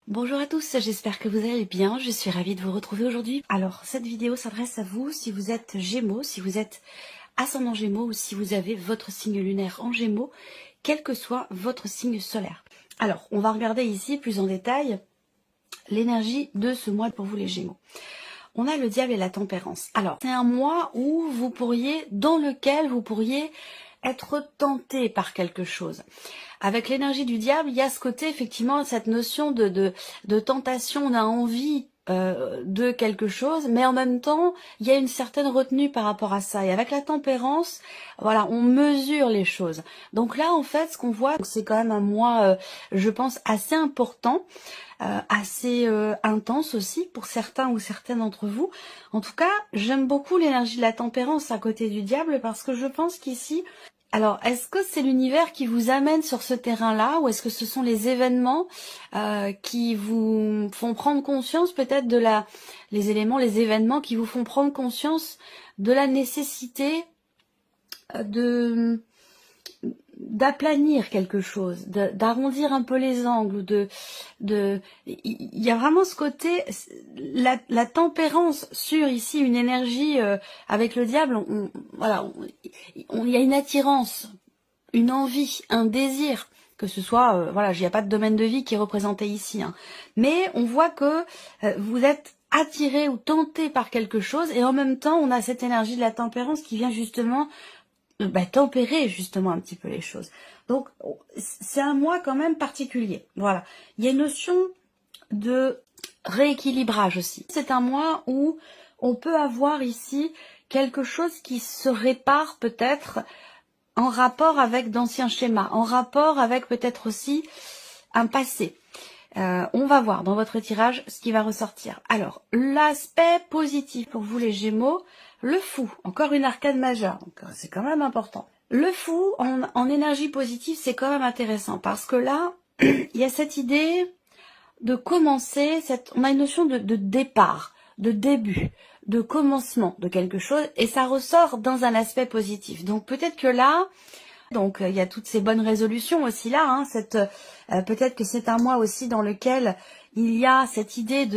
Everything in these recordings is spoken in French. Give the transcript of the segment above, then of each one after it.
Bonjour à tous, j'espère que vous allez bien, je suis ravie de vous retrouver aujourd'hui. Alors, cette vidéo s'adresse à vous si vous êtes Gémeaux, si vous êtes ascendant Gémeaux ou si vous avez votre signe lunaire en Gémeaux, quel que soit votre signe solaire. Alors, on va regarder ici plus en détail l'énergie de ce mois pour vous les Gémeaux. On a le diable et la tempérance. Alors, c'est un mois où dans lequel vous pourriez être tenté par quelque chose. Avec l'énergie du diable, il y a ce côté, effectivement, cette notion de tentation, on a envie de quelque chose, mais en même temps, il y a une certaine retenue par rapport à ça. Et avec la tempérance, voilà, on mesure les choses. Donc là, en fait, ce qu'on voit, c'est quand même un mois, je pense, assez important, assez intense aussi pour certains ou certaines d'entre vous. En tout cas, j'aime beaucoup l'énergie de la tempérance à côté du diable parce que je pense qu'ici, alors, est-ce que c'est l'univers qui vous amène sur ce terrain-là ou est-ce que ce sont les événements qui vous font prendre conscience peut-être les événements qui vous font prendre conscience de la nécessité de d'aplanir quelque chose, d'arrondir un peu les angles, il y a vraiment ce côté, la tempérance sur ici une énergie avec le diable, il y a une attirance, une envie, un désir, que ce soit, il n'y a pas de domaine de vie qui est représenté ici, hein. Mais on voit que vous êtes attiré ou tenté par quelque chose et en même temps on a cette énergie de la tempérance qui vient justement tempérer justement un petit peu les choses. Donc c'est un mois quand même particulier. Voilà. Il y a une notion de rééquilibrage aussi. C'est un mois où on peut avoir ici quelque chose qui se répare peut-être en rapport avec d'anciens schémas, en rapport avec peut-être aussi un passé. On va voir dans votre tirage ce qui va ressortir. Alors, l'aspect positif pour vous les Gémeaux, le fou, encore une arcane majeure, donc c'est quand même important. Le fou en énergie positive, c'est quand même intéressant parce que là, il y a cette idée de commencer, on a une notion de départ, de début, de commencement de quelque chose et ça ressort dans un aspect positif. Donc peut-être que là, il y a toutes ces bonnes résolutions aussi là, hein, peut-être que c'est un mois aussi dans lequel il y a cette idée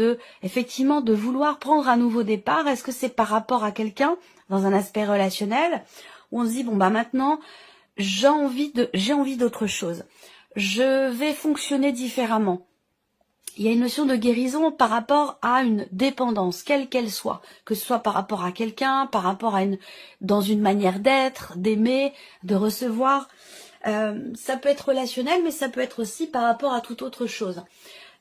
effectivement de vouloir prendre un nouveau départ. Est-ce que c'est par rapport à quelqu'un dans un aspect relationnel où on se dit maintenant j'ai envie d'autre chose, je vais fonctionner différemment. Il y a une notion de guérison par rapport à une dépendance, quelle qu'elle soit, que ce soit par rapport à quelqu'un, par rapport à dans une manière d'être, d'aimer, de recevoir. Ça peut être relationnel, mais ça peut être aussi par rapport à toute autre chose.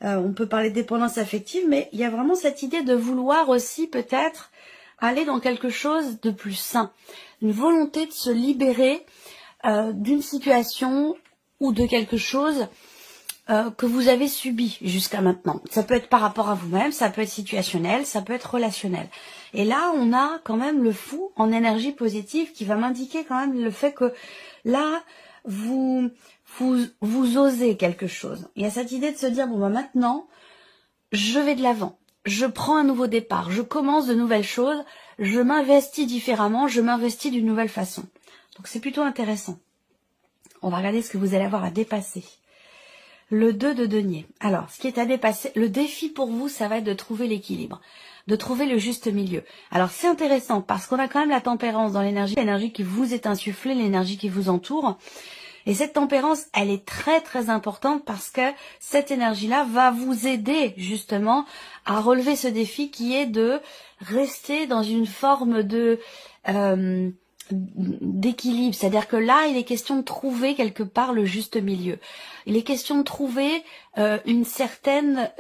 On peut parler de dépendance affective, mais il y a vraiment cette idée de vouloir aussi peut-être aller dans quelque chose de plus sain. Une volonté de se libérer d'une situation ou de quelque chose que vous avez subi jusqu'à maintenant. Ça peut être par rapport à vous-même, ça peut être situationnel, ça peut être relationnel. Et là, on a quand même le fou en énergie positive qui va m'indiquer quand même le fait que là, vous osez quelque chose. Il y a cette idée de se dire, maintenant, je vais de l'avant. Je prends un nouveau départ, je commence de nouvelles choses, je m'investis différemment, je m'investis d'une nouvelle façon. Donc c'est plutôt intéressant. On va regarder ce que vous allez avoir à dépasser. Le 2 de denier. Alors, ce qui est à dépasser, le défi pour vous, ça va être de trouver l'équilibre, de trouver le juste milieu. Alors, c'est intéressant parce qu'on a quand même la tempérance dans l'énergie qui vous est insufflée, l'énergie qui vous entoure. Et cette tempérance, elle est très très importante parce que cette énergie-là va vous aider justement à relever ce défi qui est de rester dans une forme d'équilibre, c'est-à-dire que là, il est question de trouver quelque part le juste milieu. Il est question de trouver une certaine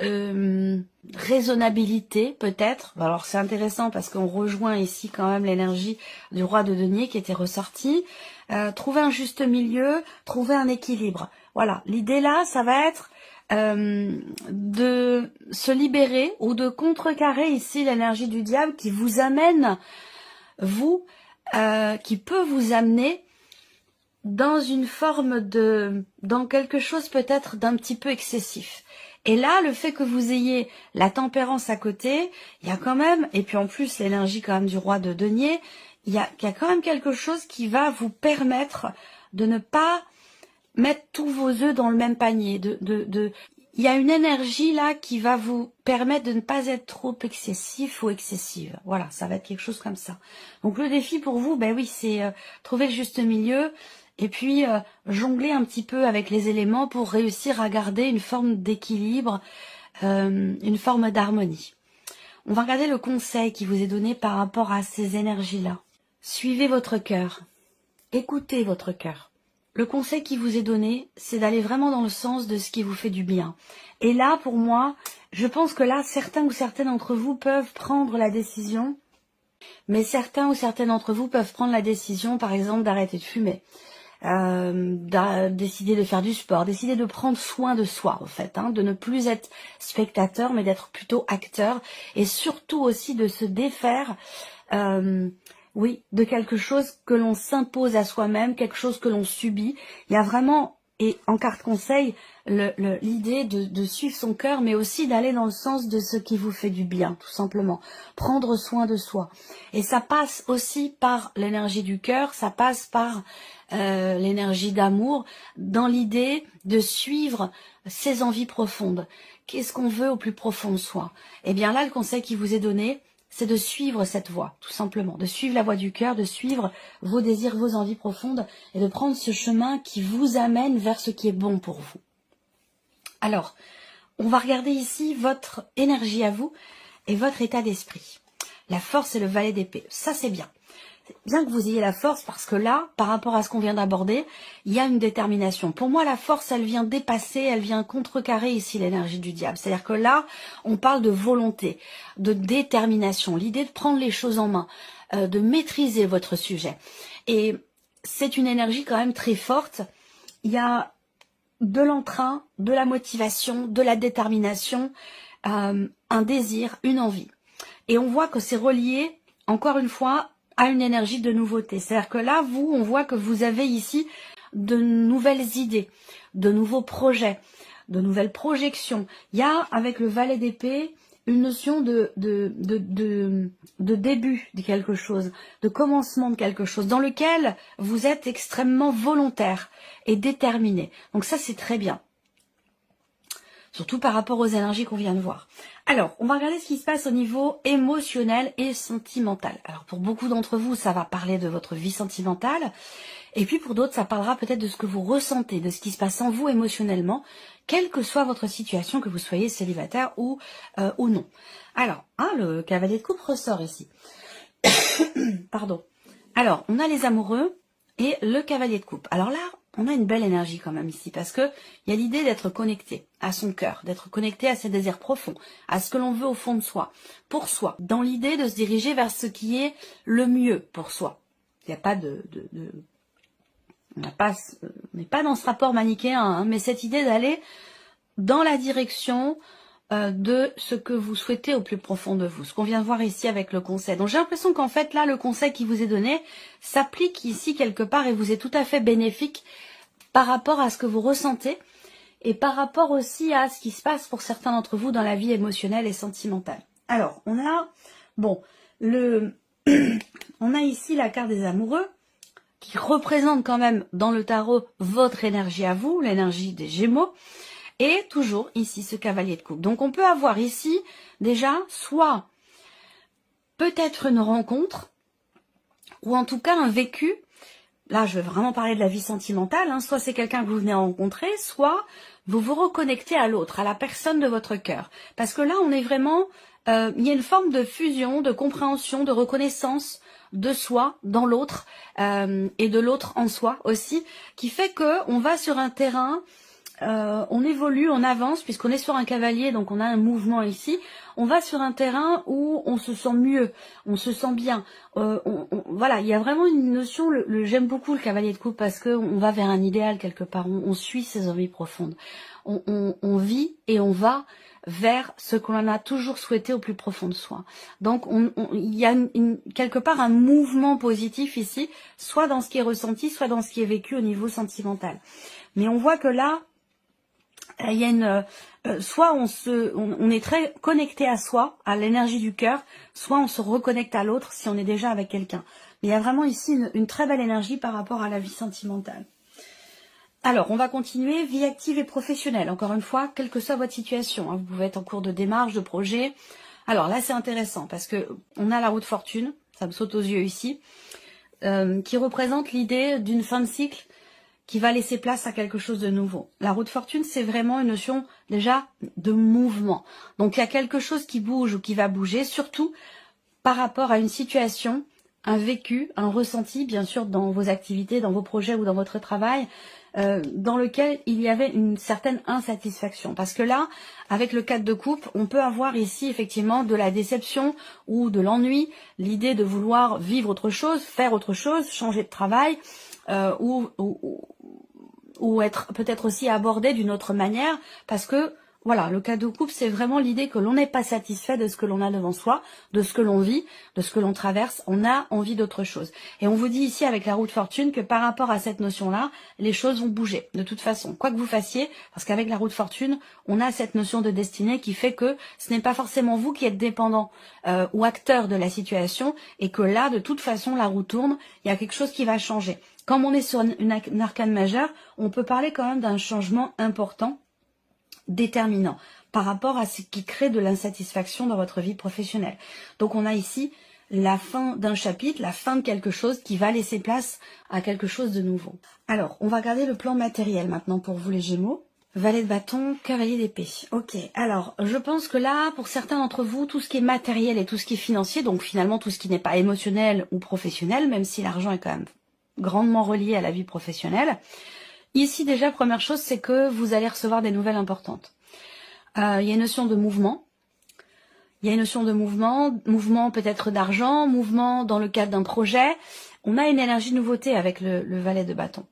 raisonnabilité, peut-être. Alors, c'est intéressant parce qu'on rejoint ici quand même l'énergie du roi de denier qui était ressortie. Trouver un juste milieu, trouver un équilibre. Voilà, l'idée là, ça va être de se libérer ou de contrecarrer ici l'énergie du diable qui vous amène, qui peut vous amener dans une forme dans quelque chose peut-être d'un petit peu excessif. Et là, le fait que vous ayez la tempérance à côté, il y a quand même, et puis en plus l'énergie quand même du roi de denier, il y a quand même quelque chose qui va vous permettre de ne pas mettre tous vos œufs dans le même panier, il y a une énergie là qui va vous permettre de ne pas être trop excessif ou excessive. Voilà, ça va être quelque chose comme ça. Donc le défi pour vous, ben oui, c'est trouver le juste milieu et puis jongler un petit peu avec les éléments pour réussir à garder une forme d'équilibre, une forme d'harmonie. On va regarder le conseil qui vous est donné par rapport à ces énergies-là. Suivez votre cœur, écoutez votre cœur. Le conseil qui vous est donné, c'est d'aller vraiment dans le sens de ce qui vous fait du bien. Et là, pour moi, je pense que là, certains ou certaines d'entre vous peuvent prendre la décision, mais certains ou certaines d'entre vous peuvent prendre la décision, par exemple, d'arrêter de fumer, décider de faire du sport, décider de prendre soin de soi, en fait, de ne plus être spectateur, mais d'être plutôt acteur, et surtout aussi de se défaire oui, de quelque chose que l'on s'impose à soi-même, quelque chose que l'on subit. Il y a vraiment, et en carte conseil, l'idée de suivre son cœur, mais aussi d'aller dans le sens de ce qui vous fait du bien, tout simplement. Prendre soin de soi. Et ça passe aussi par l'énergie du cœur, ça passe par l'énergie d'amour, dans l'idée de suivre ses envies profondes. Qu'est-ce qu'on veut au plus profond de soi? Eh bien là, le conseil qui vous est donné, c'est de suivre cette voie, tout simplement, de suivre la voie du cœur, de suivre vos désirs, vos envies profondes, et de prendre ce chemin qui vous amène vers ce qui est bon pour vous. Alors, on va regarder ici votre énergie à vous et votre état d'esprit. La force et le valet d'épée, ça c'est bien. C'est bien que vous ayez la force parce que là, par rapport à ce qu'on vient d'aborder, il y a une détermination. Pour moi, la force, elle vient dépasser, elle vient contrecarrer ici l'énergie du diable. C'est-à-dire que là, on parle de volonté, de détermination, l'idée de prendre les choses en main, de maîtriser votre sujet. Et c'est une énergie quand même très forte. Il y a de l'entrain, de la motivation, de la détermination, un désir, une envie. Et on voit que c'est relié, encore une fois, à une énergie de nouveauté. C'est-à-dire que là, on voit que vous avez ici de nouvelles idées, de nouveaux projets, de nouvelles projections. Il y a, avec le valet d'épée, une notion de début de quelque chose, de commencement de quelque chose, dans lequel vous êtes extrêmement volontaire et déterminé. Donc ça, c'est très bien. Surtout par rapport aux énergies qu'on vient de voir. Alors, on va regarder ce qui se passe au niveau émotionnel et sentimental. Alors, pour beaucoup d'entre vous, ça va parler de votre vie sentimentale. Et puis, pour d'autres, ça parlera peut-être de ce que vous ressentez, de ce qui se passe en vous émotionnellement, quelle que soit votre situation, que vous soyez célibataire ou non. Alors, le cavalier de coupe ressort ici. Pardon. Alors, on a les amoureux et le cavalier de coupe. Alors là, on a une belle énergie quand même ici, parce que il y a l'idée d'être connecté à son cœur, d'être connecté à ses désirs profonds, à ce que l'on veut au fond de soi, pour soi, dans l'idée de se diriger vers ce qui est le mieux pour soi. Il n'y a pas on n'est pas dans ce rapport manichéen, mais cette idée d'aller dans la direction de ce que vous souhaitez au plus profond de vous, ce qu'on vient de voir ici avec le conseil. Donc j'ai l'impression qu'en fait là, le conseil qui vous est donné s'applique ici quelque part et vous est tout à fait bénéfique par rapport à ce que vous ressentez et par rapport aussi à ce qui se passe pour certains d'entre vous dans la vie émotionnelle et sentimentale. Alors, on a, on a ici la carte des amoureux qui représente quand même dans le tarot votre énergie à vous, l'énergie des Gémeaux, et toujours ici ce cavalier de coupe. Donc on peut avoir ici déjà soit peut-être une rencontre, ou en tout cas un vécu. Là, je vais vraiment parler de la vie sentimentale, soit c'est quelqu'un que vous venez rencontrer, soit vous vous reconnectez à l'autre, à la personne de votre cœur. Parce que là, on est vraiment, il y a une forme de fusion, de compréhension, de reconnaissance de soi dans l'autre, et de l'autre en soi aussi, qui fait que on va sur un terrain, on évolue, on avance, puisqu'on est sur un cavalier, donc on a un mouvement ici. On va sur un terrain où on se sent mieux, on se sent bien. Voilà, il y a vraiment une notion, j'aime beaucoup le cavalier de coupe parce que on va vers un idéal quelque part, on suit ses envies profondes. On vit et on va vers ce qu'on a toujours souhaité au plus profond de soi. Donc il y a quelque part un mouvement positif ici, soit dans ce qui est ressenti, soit dans ce qui est vécu au niveau sentimental. Mais on voit que là, il y a soit on est très connecté à soi, à l'énergie du cœur, soit on se reconnecte à l'autre si on est déjà avec quelqu'un. Mais il y a vraiment ici une très belle énergie par rapport à la vie sentimentale. Alors, on va continuer, vie active et professionnelle. Encore une fois, quelle que soit votre situation, hein, vous pouvez être en cours de démarche, de projet. Alors là, c'est intéressant parce que on a la roue de fortune, ça me saute aux yeux ici, qui représente l'idée d'une fin de cycle qui va laisser place à quelque chose de nouveau. La roue de fortune, c'est vraiment une notion déjà de mouvement. Donc il y a quelque chose qui bouge ou qui va bouger, surtout par rapport à une situation, un vécu, un ressenti, bien sûr, dans vos activités, dans vos projets ou dans votre travail, dans lequel il y avait une certaine insatisfaction. Parce que là, avec le 4 de coupe, on peut avoir ici effectivement de la déception ou de l'ennui, l'idée de vouloir vivre autre chose, faire autre chose, changer de travail, ou être peut-être aussi abordé d'une autre manière, parce que voilà, le 4 de coupe, c'est vraiment l'idée que l'on n'est pas satisfait de ce que l'on a devant soi, de ce que l'on vit, de ce que l'on traverse, on a envie d'autre chose. Et on vous dit ici avec la roue de fortune que par rapport à cette notion-là, les choses vont bouger de toute façon, quoi que vous fassiez, parce qu'avec la roue de fortune, on a cette notion de destinée qui fait que ce n'est pas forcément vous qui êtes dépendant ou acteur de la situation, et que là, de toute façon, la roue tourne, il y a quelque chose qui va changer. Comme on est sur une arcane majeure, on peut parler quand même d'un changement important, déterminant par rapport à ce qui crée de l'insatisfaction dans votre vie professionnelle. Donc on a ici la fin d'un chapitre, la fin de quelque chose qui va laisser place à quelque chose de nouveau. Alors, on va regarder le plan matériel maintenant pour vous les Gémeaux. Valet de bâton, cavalier d'épée. Ok, alors je pense que là, pour certains d'entre vous, tout ce qui est matériel et tout ce qui est financier, donc finalement tout ce qui n'est pas émotionnel ou professionnel, même si l'argent est quand même grandement relié à la vie professionnelle, ici, déjà, première chose, c'est que vous allez recevoir des nouvelles importantes. Il y a une notion de mouvement. Il y a une notion de mouvement peut-être d'argent, mouvement dans le cadre d'un projet. On a une énergie de nouveauté avec le valet de bâton.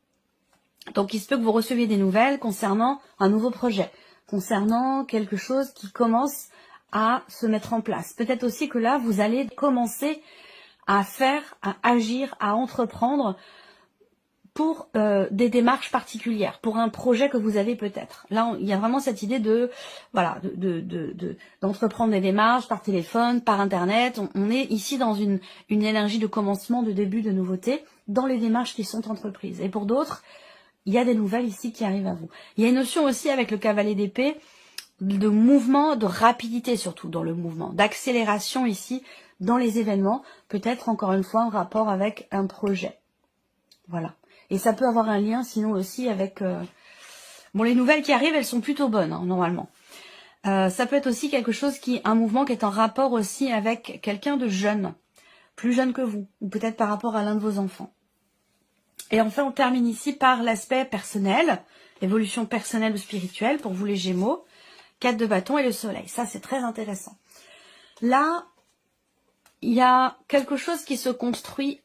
Donc, il se peut que vous receviez des nouvelles concernant un nouveau projet, concernant quelque chose qui commence à se mettre en place. Peut-être aussi que là, vous allez commencer à faire, à agir, à entreprendre pour des démarches particulières, pour un projet que vous avez peut-être. Là, il y a vraiment cette idée de voilà, d'entreprendre des démarches par téléphone, par internet. On est ici dans une énergie de commencement, de début, de nouveauté, dans les démarches qui sont entreprises. Et pour d'autres, il y a des nouvelles ici qui arrivent à vous. Il y a une notion aussi avec le cavalier d'épée de mouvement, de rapidité surtout dans le mouvement, d'accélération ici dans les événements, peut-être encore une fois en rapport avec un projet. Voilà. Et ça peut avoir un lien sinon aussi avec... Bon, les nouvelles qui arrivent, elles sont plutôt bonnes, hein, normalement. Ça peut être aussi quelque chose un mouvement qui est en rapport aussi avec quelqu'un de jeune, plus jeune que vous, ou peut-être par rapport à l'un de vos enfants. Et enfin, on termine ici par l'aspect personnel, évolution personnelle ou spirituelle pour vous les Gémeaux, 4 de bâton et le soleil. Ça, c'est très intéressant. Là, il y a quelque chose qui se construit,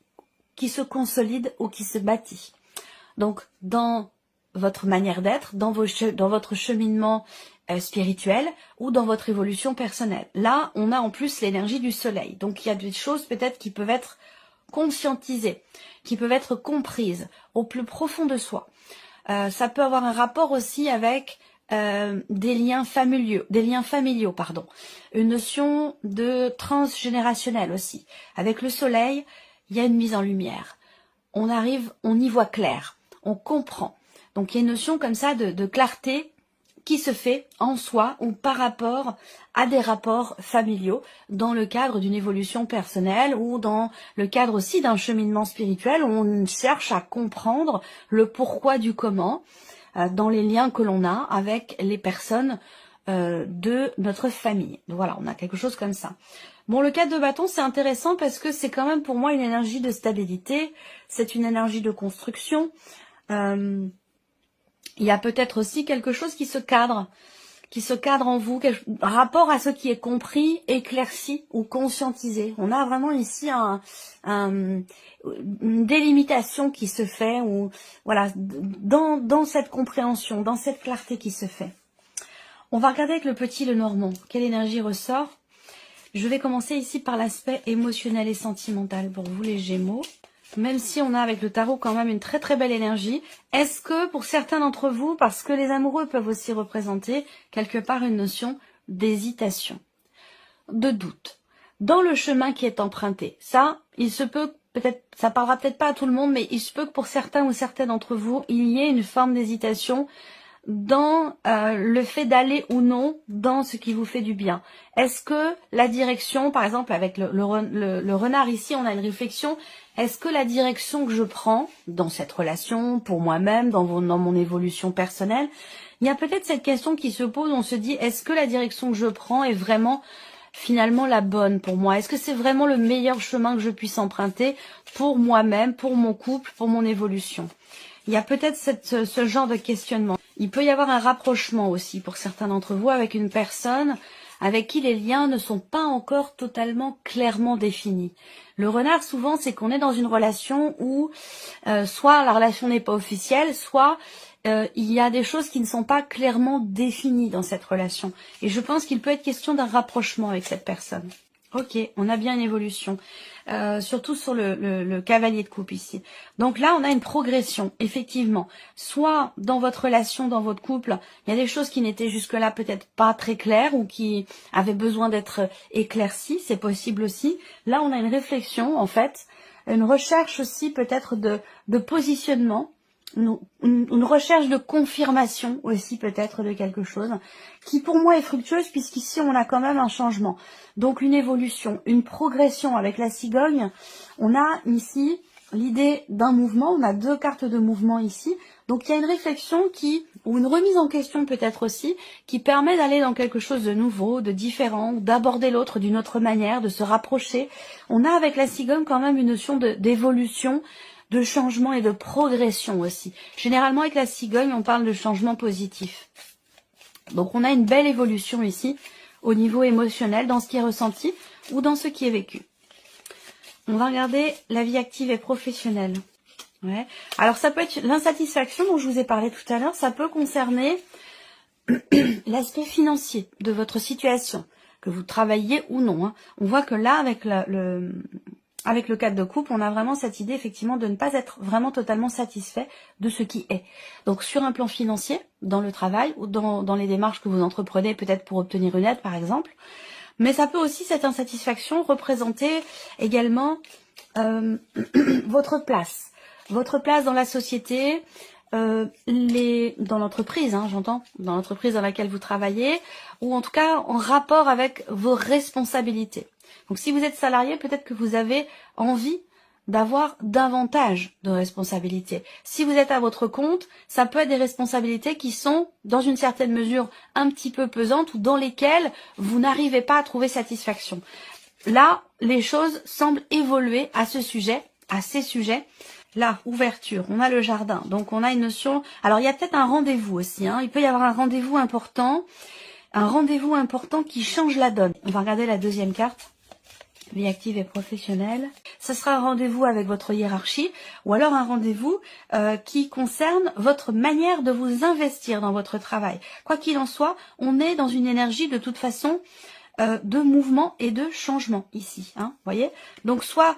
qui se consolide ou qui se bâtit. Donc, dans votre manière d'être, dans votre cheminement spirituel ou dans votre évolution personnelle. Là, on a en plus l'énergie du soleil. Donc, il y a des choses peut-être qui peuvent être conscientisées, qui peuvent être comprises au plus profond de soi. Ça peut avoir un rapport aussi avec des liens familiaux, pardon. Une notion de transgénérationnel aussi. Avec le soleil, il y a une mise en lumière. On y voit clair, on comprend. Donc il y a une notion comme ça de clarté qui se fait en soi ou par rapport à des rapports familiaux dans le cadre d'une évolution personnelle ou dans le cadre aussi d'un cheminement spirituel où on cherche à comprendre le pourquoi du comment dans les liens que l'on a avec les personnes de notre famille. Donc voilà, on a quelque chose comme ça. Bon, le 4 de bâton, c'est intéressant parce que c'est quand même pour moi une énergie de stabilité, c'est une énergie de construction. Il y a peut-être aussi quelque chose qui se cadre en vous, rapport à ce qui est compris, éclairci ou conscientisé. On a vraiment ici une délimitation qui se fait, ou voilà, dans cette compréhension, dans cette clarté qui se fait. On va regarder avec le petit Lenormand, quelle énergie ressort. Je vais commencer ici par l'aspect émotionnel et sentimental pour vous les Gémeaux. Même si on a avec le tarot quand même une très très belle énergie, est-ce que pour certains d'entre vous, parce que les amoureux peuvent aussi représenter quelque part une notion d'hésitation, de doute, dans le chemin qui est emprunté. Ça, il se peut peut-être, ça parlera peut-être pas à tout le monde, mais il se peut que pour certains ou certaines d'entre vous, il y ait une forme d'hésitation dans le fait d'aller ou non dans ce qui vous fait du bien. Est-ce que la direction, par exemple avec le renard ici, on a une réflexion, est-ce que la direction que je prends dans cette relation, pour moi-même, dans mon évolution personnelle, il y a peut-être cette question qui se pose, on se dit, est-ce que la direction que je prends est vraiment finalement la bonne pour moi? Est-ce que c'est vraiment le meilleur chemin que je puisse emprunter pour moi-même, pour mon couple, pour mon évolution? Il y a peut-être ce genre de questionnement. Il peut y avoir un rapprochement aussi pour certains d'entre vous avec une personne avec qui les liens ne sont pas encore totalement clairement définis. Le renard, souvent, c'est qu'on est dans une relation où soit la relation n'est pas officielle, soit il y a des choses qui ne sont pas clairement définies dans cette relation. Et je pense qu'il peut être question d'un rapprochement avec cette personne. Ok, on a bien une évolution, surtout sur le cavalier de coupe ici. Donc là, on a une progression, effectivement. Soit dans votre relation, dans votre couple, il y a des choses qui n'étaient jusque-là peut-être pas très claires ou qui avaient besoin d'être éclaircies, c'est possible aussi. Là, on a une réflexion, en fait, une recherche aussi peut-être de positionnement, une recherche de confirmation aussi peut-être de quelque chose qui pour moi est fructueuse puisqu'ici on a quand même un changement, donc une évolution, une progression avec la cigogne. On a ici l'idée d'un mouvement, on a deux cartes de mouvement ici, donc il y a une réflexion ou une remise en question peut-être aussi, qui permet d'aller dans quelque chose de nouveau, de différent, d'aborder l'autre d'une autre manière, de se rapprocher. On a avec la cigogne quand même une notion d'évolution, de changement et de progression aussi. Généralement, avec la cigogne, on parle de changement positif. Donc, on a une belle évolution ici, au niveau émotionnel, dans ce qui est ressenti ou dans ce qui est vécu. On va regarder la vie active et professionnelle. Ouais. Alors, ça peut être l'insatisfaction dont je vous ai parlé tout à l'heure, ça peut concerner l'aspect financier de votre situation, que vous travaillez ou non. Hein. On voit que là, avec avec le cadre de coupe, on a vraiment cette idée effectivement de ne pas être vraiment totalement satisfait de ce qui est. Donc sur un plan financier, dans le travail ou dans les démarches que vous entreprenez peut-être pour obtenir une aide par exemple, mais ça peut aussi cette insatisfaction représenter également votre place dans la société, dans l'entreprise, hein, j'entends, dans l'entreprise dans laquelle vous travaillez, ou en tout cas en rapport avec vos responsabilités. Donc si vous êtes salarié, peut-être que vous avez envie d'avoir davantage de responsabilités. Si vous êtes à votre compte, ça peut être des responsabilités qui sont, dans une certaine mesure, un petit peu pesantes ou dans lesquelles vous n'arrivez pas à trouver satisfaction. Là, les choses semblent évoluer à ces sujets. Là, ouverture, on a le jardin, donc on a une notion... Alors, il y a peut-être un rendez-vous aussi, hein. Il peut y avoir un rendez-vous important qui change la donne. On va regarder la deuxième carte. Vie active et professionnelle. Ce sera un rendez-vous avec votre hiérarchie ou alors un rendez-vous qui concerne votre manière de vous investir dans votre travail. Quoi qu'il en soit, on est dans une énergie de toute façon de mouvement et de changement ici. Hein, voyez. Donc soit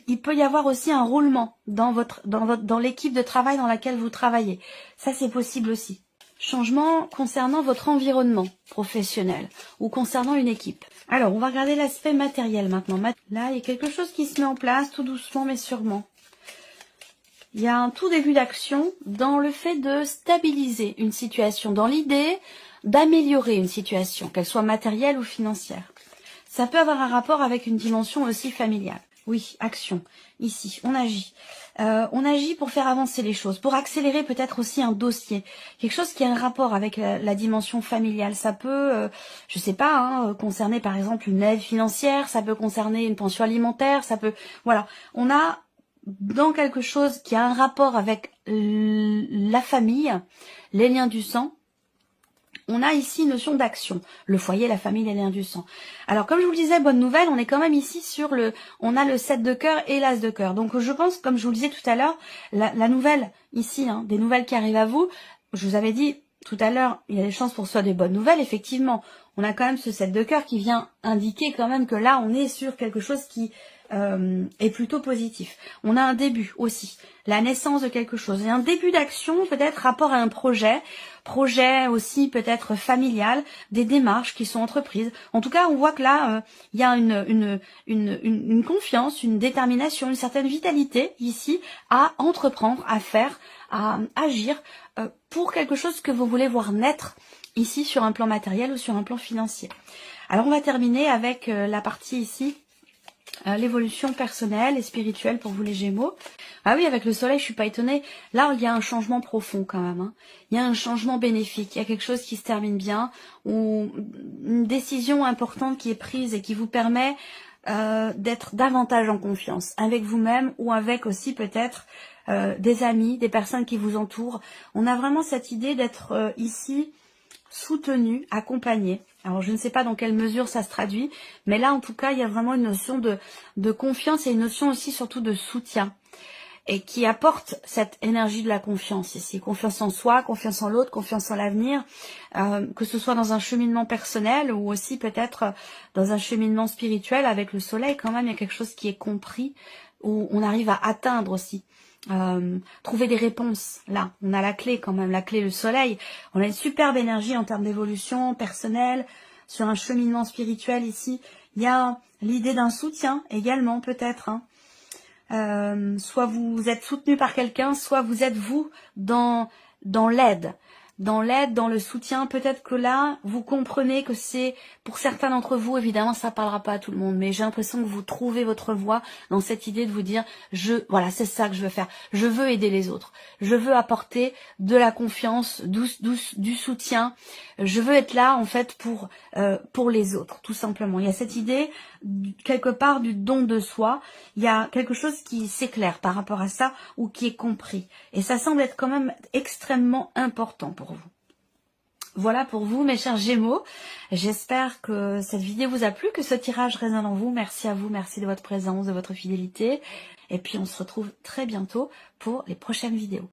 il peut y avoir aussi un roulement dans l'équipe de travail dans laquelle vous travaillez. Ça c'est possible aussi. Changement concernant votre environnement professionnel ou concernant une équipe. Alors, on va regarder l'aspect matériel maintenant. Là, il y a quelque chose qui se met en place tout doucement mais sûrement. Il y a un tout début d'action dans le fait de stabiliser une situation, dans l'idée d'améliorer une situation, qu'elle soit matérielle ou financière. Ça peut avoir un rapport avec une dimension aussi familiale. Oui, action. Ici, on agit. On agit pour faire avancer les choses, pour accélérer peut-être aussi un dossier. Quelque chose qui a un rapport avec la dimension familiale. Ça peut, je sais pas, hein, concerner par exemple une aide financière, ça peut concerner une pension alimentaire, ça peut... Voilà, on a dans quelque chose qui a un rapport avec la famille, les liens du sang. On a ici une notion d'action, le foyer, la famille, les liens du sang. Alors comme je vous le disais, bonne nouvelle, on est quand même ici sur on a le 7 de cœur et l'as de cœur. Donc je pense, comme je vous le disais tout à l'heure, la nouvelle ici, hein, des nouvelles qui arrivent à vous, je vous avais dit tout à l'heure, il y a des chances pour que ce soit des bonnes nouvelles, effectivement. On a quand même ce 7 de cœur qui vient indiquer quand même que là, on est sur quelque chose qui est plutôt positif. On a un début aussi, la naissance de quelque chose, et un début d'action peut-être rapport à un projet aussi peut-être familial, des démarches qui sont entreprises. En tout cas, on voit que là, il y a une confiance, une détermination, une certaine vitalité ici à entreprendre, à faire, à agir pour quelque chose que vous voulez voir naître ici sur un plan matériel ou sur un plan financier. Alors on va terminer avec la partie ici, l'évolution personnelle et spirituelle pour vous les Gémeaux. Ah oui, avec le soleil, je suis pas étonnée. Là, il y a un changement profond quand même. Hein. Il y a un changement bénéfique. Il y a quelque chose qui se termine bien, ou une décision importante qui est prise et qui vous permet d'être davantage en confiance avec vous-même ou avec aussi peut-être des amis, des personnes qui vous entourent. On a vraiment cette idée d'être ici soutenu, accompagné. Alors je ne sais pas dans quelle mesure ça se traduit, mais là en tout cas il y a vraiment une notion de confiance et une notion aussi surtout de soutien, et qui apporte cette énergie de la confiance ici. Confiance en soi, confiance en l'autre, confiance en l'avenir, que ce soit dans un cheminement personnel ou aussi peut-être dans un cheminement spirituel. Avec le soleil quand même il y a quelque chose qui est compris, où on arrive à atteindre aussi. Trouver des réponses. Là, on a la clé quand même, la clé le soleil. On a une superbe énergie en termes d'évolution personnelle, sur un cheminement spirituel ici. Il y a l'idée d'un soutien également peut-être. Hein. Soit vous êtes soutenu par quelqu'un, soit vous êtes vous dans l'aide. Dans l'aide, dans le soutien, peut-être que là, vous comprenez que c'est, pour certains d'entre vous, évidemment, ça parlera pas à tout le monde, mais j'ai l'impression que vous trouvez votre voie dans cette idée de vous dire, voilà, c'est ça que je veux faire. Je veux aider les autres. Je veux apporter de la confiance, du soutien. Je veux être là, en fait, pour les autres, tout simplement. Il y a cette idée, quelque part, du don de soi. Il y a quelque chose qui s'éclaire par rapport à ça, ou qui est compris. Et ça semble être quand même extrêmement important pour vous. Voilà pour vous, mes chers Gémeaux. J'espère que cette vidéo vous a plu, que ce tirage résonne en vous. Merci à vous, merci de votre présence, de votre fidélité. Et puis on se retrouve très bientôt pour les prochaines vidéos.